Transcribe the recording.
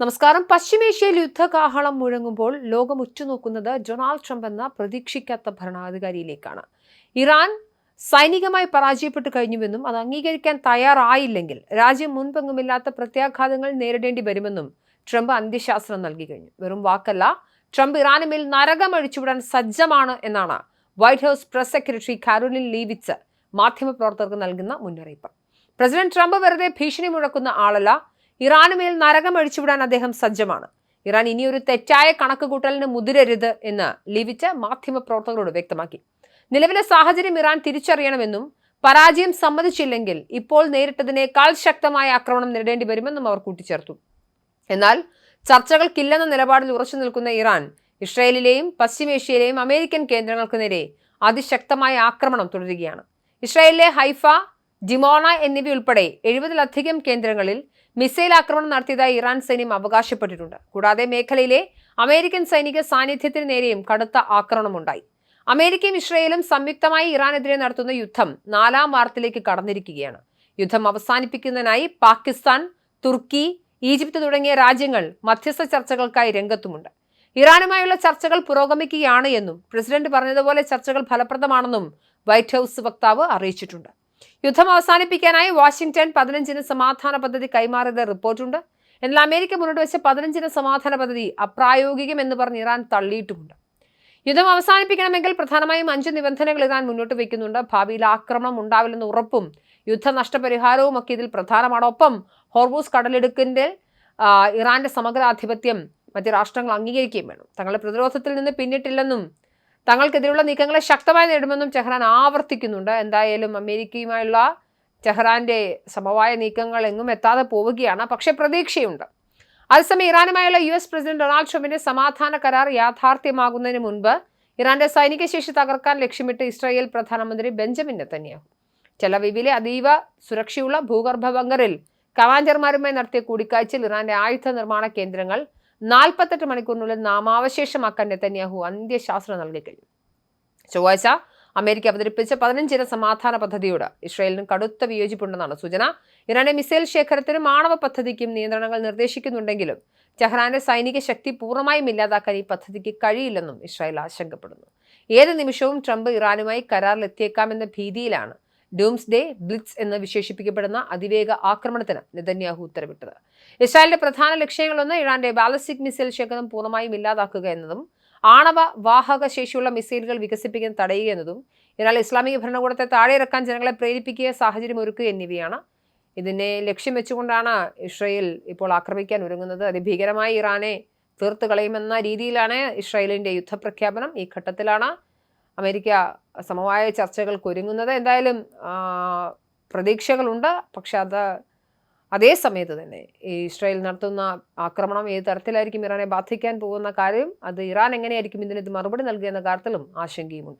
നമസ്കാരം. പശ്ചിമേഷ്യയിൽ യുദ്ധകാഹളം മുഴങ്ങുമ്പോൾ ലോകം ഉറ്റുനോക്കുന്നത് ഡൊണാൾഡ് ട്രംപ് എന്ന പ്രതീക്ഷിക്കാത്ത ഭരണാധികാരിയിലേക്കാണ്. ഇറാൻ സൈനികമായി പരാജയപ്പെട്ടു കഴിഞ്ഞുവെന്നും അത് അംഗീകരിക്കാൻ തയ്യാറായില്ലെങ്കിൽ രാജ്യം മുൻപെങ്ങുമില്ലാത്ത പ്രത്യാഘാതങ്ങൾ നേരിടേണ്ടി വരുമെന്നും ട്രംപ് അന്ത്യശാസനം നൽകി കഴിഞ്ഞു. വെറും വാക്കല്ല, ട്രംപ് ഇറാന് മേൽ നരകം അഴിച്ചുവിടാൻ സജ്ജമാണ് എന്നാണ് White House press secretary Karoline Leavitts മാധ്യമപ്രവർത്തകർക്ക് നൽകുന്ന മുന്നറിയിപ്പ്. പ്രസിഡന്റ് ട്രംപ് വെറുതെ ഭീഷണി മുഴക്കുന്ന ആളല്ല, ഇറാന് മേൽ നരകം അഴിച്ചുവിടാൻ അദ്ദേഹം സജ്ജമാണ്. ഇറാൻ ഇനിയൊരു തെറ്റായ കണക്കുകൂട്ടലിന് മുതിരരുത് എന്ന് ലീവിറ്റ് മാധ്യമപ്രവർത്തകരോട് വ്യക്തമാക്കി. നിലവിലെ സാഹചര്യം ഇറാൻ തിരിച്ചറിയണമെന്നും പരാജയം സമ്മതിച്ചില്ലെങ്കിൽ ഇപ്പോൾ നേരിട്ടതിനേക്കാൾ ശക്തമായ ആക്രമണം നേരിടേണ്ടി വരുമെന്നും അവർ കൂട്ടിച്ചേർത്തു. എന്നാൽ ചർച്ചകൾക്കില്ലെന്ന നിലപാടിൽ ഉറച്ചു നിൽക്കുന്ന ഇറാൻ ഇസ്രായേലിലെയും പശ്ചിമേഷ്യയിലെയും അമേരിക്കൻ കേന്ദ്രങ്ങൾക്ക് നേരെ അതിശക്തമായ ആക്രമണം തുടരുകയാണ്. ഇസ്രായേലിലെ ഹൈഫ, ഡിമോണ എന്നിവയുൾപ്പെടെ 70-ലധികം കേന്ദ്രങ്ങളിൽ മിസൈൽ ആക്രമണം നടത്തിയതായി ഇറാൻ സൈന്യം അവകാശപ്പെട്ടിട്ടുണ്ട്. കൂടാതെ മേഖലയിലെ അമേരിക്കൻ സൈനിക സാന്നിധ്യത്തിന് നേരെയും കടുത്ത ആക്രമണമുണ്ടായി. അമേരിക്കയും ഇസ്രായേലും സംയുക്തമായി ഇറാനെതിരെ നടത്തുന്ന യുദ്ധം 4ാം വാരത്തിലേക്ക് കടന്നിരിക്കുകയാണ്. യുദ്ധം അവസാനിപ്പിക്കുന്നതിനായി പാകിസ്ഥാൻ, തുർക്കി, ഈജിപ്ത് തുടങ്ങിയ രാജ്യങ്ങൾ മധ്യസ്ഥ ചർച്ചകൾക്കായി രംഗത്തുമുണ്ട്. ഇറാനുമായുള്ള ചർച്ചകൾ പുരോഗമിക്കുകയാണ് എന്നും പ്രസിഡന്റ് പറഞ്ഞതുപോലെ ചർച്ചകൾ ഫലപ്രദമാണെന്നും വൈറ്റ് ഹൌസ് വക്താവ് അറിയിച്ചിട്ടുണ്ട്. യുദ്ധം അവസാനിപ്പിക്കാനായി വാഷിംഗ്ടൺ 15-ന് സമാധാന പദ്ധതി കൈമാറിയത് റിപ്പോർട്ടുണ്ട്. എന്നാൽ അമേരിക്ക മുന്നോട്ട് വെച്ച 15-ന് സമാധാന പദ്ധതി അപ്രായോഗികമെന്ന് പറഞ്ഞ് ഇറാൻ തള്ളിയിട്ടുമുണ്ട്. യുദ്ധം അവസാനിപ്പിക്കണമെങ്കിൽ പ്രധാനമായും 5 നിബന്ധനകൾ ഇറാൻ മുന്നോട്ട് വയ്ക്കുന്നുണ്ട്. ഭാവിയിൽ ആക്രമണം ഉണ്ടാവില്ലെന്ന ഉറപ്പും യുദ്ധ നഷ്ടപരിഹാരവും ഒക്കെ ഇതിൽ പ്രധാനമാണ്. ഒപ്പം ഹോർമൂസ് കടലിടുക്കിന്റെ ഇറാന്റെ സമഗ്രാധിപത്യം മറ്റ് രാഷ്ട്രങ്ങൾ അംഗീകരിക്കുകയും വേണം. തങ്ങളുടെ പ്രതിരോധത്തിൽ നിന്ന് പിന്നിട്ടില്ലെന്നും തങ്ങൾക്കെതിരെയുള്ള നീക്കങ്ങളെ ശക്തമായി നേടുമെന്നും ടെഹ്റാൻ ആവർത്തിക്കുന്നുണ്ട്. എന്തായാലും അമേരിക്കയുമായുള്ള ടെഹ്റാന്റെ സമവായ നീക്കങ്ങൾ എങ്ങും എത്താതെ പോവുകയാണ്. പക്ഷേ പ്രതീക്ഷയുണ്ട്. അതേസമയം ഇറാനുമായുള്ള US പ്രസിഡന്റ് ഡൊണാൾഡ് ട്രംപിന്റെ സമാധാന കരാർ യാഥാർത്ഥ്യമാകുന്നതിന് മുൻപ് ഇറാന്റെ സൈനിക ശേഷി തകർക്കാൻ ലക്ഷ്യമിട്ട് ഇസ്രായേൽ പ്രധാനമന്ത്രി ബെഞ്ചമിൻ നെതന്യാഹു ടെലവീവിലെ അതീവ സുരക്ഷയുള്ള ഭൂഗർഭ ബങ്കറിൽ കമാൻഡർമാരുമായി നടത്തിയ കൂടിക്കാഴ്ചയിൽ ഇറാന്റെ ആയുധ നിർമ്മാണ കേന്ദ്രങ്ങൾ 48 മണിക്കൂറിനുള്ളിൽ നാമാവശേഷമാക്കാൻ നെതന്യാഹു അന്ത്യശാസനം നൽകി കഴിഞ്ഞു. ചൊവ്വാഴ്ച അമേരിക്ക അവതരിപ്പിച്ച 15-ന് സമാധാന പദ്ധതിയോട് ഇസ്രായേലിനും കടുത്ത വിയോജിപ്പുണ്ടെന്നാണ് സൂചന. ഇറാന്റെ മിസൈൽ ശേഖരത്തിനും ആണവ പദ്ധതിക്കും നിയന്ത്രണങ്ങൾ നിർദ്ദേശിക്കുന്നുണ്ടെങ്കിലും ടെഹ്റാന്റെ സൈനിക ശക്തി പൂർണ്ണമായും ഇല്ലാതാക്കാൻ ഈ പദ്ധതിക്ക് കഴിയില്ലെന്നും ഇസ്രായേൽ ആശങ്കപ്പെടുന്നു. ഏത് നിമിഷവും ട്രംപ് ഇറാനുമായി കരാറിലെത്തിയേക്കാമെന്ന ഭീതിയിലാണ് ഡൂംസ്ഡേ ബ്ലിറ്റ്സ് എന്ന് വിശേഷിപ്പിക്കപ്പെടുന്ന അതിവേഗ ആക്രമണത്തിന് നെതന്യാഹു ഉത്തരവിട്ടത്. ഇസ്രായേലിന്റെ പ്രധാന ലക്ഷ്യങ്ങളൊന്ന് ഇറാന്റെ ബാലിസ്റ്റിക് മിസൈൽ ശേഖരം പൂർണ്ണമായും ഇല്ലാതാക്കുക എന്നതും ആണവ വാഹക ശേഷിയുള്ള മിസൈലുകൾ വികസിപ്പിക്കാൻ തടയുക എന്നതും ഇറാൻ ഇസ്ലാമിക ഭരണകൂടത്തെ താഴെയിറക്കാൻ ജനങ്ങളെ പ്രേരിപ്പിക്കുക, സാഹചര്യം ഒരുക്കുക എന്നിവയാണ്. ഇതിനെ ലക്ഷ്യം വെച്ചുകൊണ്ടാണ് ഇസ്രായേൽ ഇപ്പോൾ ആക്രമിക്കാൻ ഒരുങ്ങുന്നത്. അതിഭീകരമായി ഇറാനെ തീർത്തു കളയുമെന്ന രീതിയിലാണ് ഇസ്രായേലിന്റെ യുദ്ധപ്രഖ്യാപനം. ഈ ഘട്ടത്തിലാണ് അമേരിക്ക സമവായ ചർച്ചകൾക്ക് ഒരുങ്ങുന്നത്. എന്തായാലും പ്രതീക്ഷകളുണ്ട്. പക്ഷെ അതേ സമയത്ത് തന്നെ ഈ ഇസ്രായേൽ നടത്തുന്ന ആക്രമണം ഏത് തരത്തിലായിരിക്കും ഇറാനെ ബാധിക്കാൻ പോകുന്ന കാര്യം, അത് ഇറാൻ എങ്ങനെയായിരിക്കും ഇതിന് മറുപടി നൽകുക എന്ന കാര്യത്തിലും ആശങ്കയുമുണ്ട്.